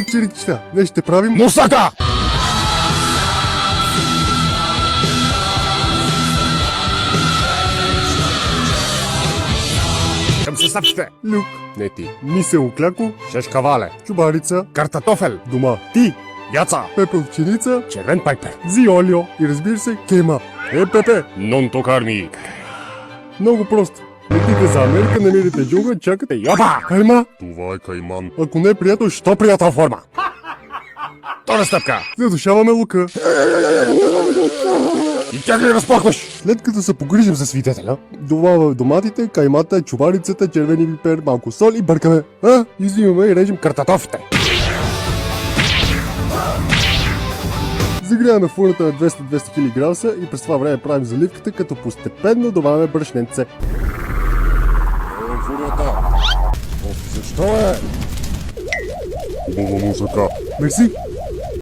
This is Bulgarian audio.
чиричета. Днес ще правим... Мусака! Към съставките. Люк, Не ти. мисел кляко, Шешкавале. чубарица, Картатофел. дома, ти, Яца. пепелченица, Червен пайпер. зиолио и разбира се, кема. Пепе, Нон токарми. много просто. Летите за Америка, намерите джунгла, чакате Йопа! кайма. Това е кайман. Ако не е приятел, То приятел форма. Втора стъпка. задушаваме лука. И как ли разпахваш? След като се погрижим за свидетеля, добавяме доматите, каймата, чубарицата, червени пипер, малко сол и бъркаме. Изимаме и режем Картатофите. Загряваме фурната на 200-200 хиляди градуса и през това време правим заливката, като постепенно добавяме брашненце. Защо е? Хубава музика. Мерси.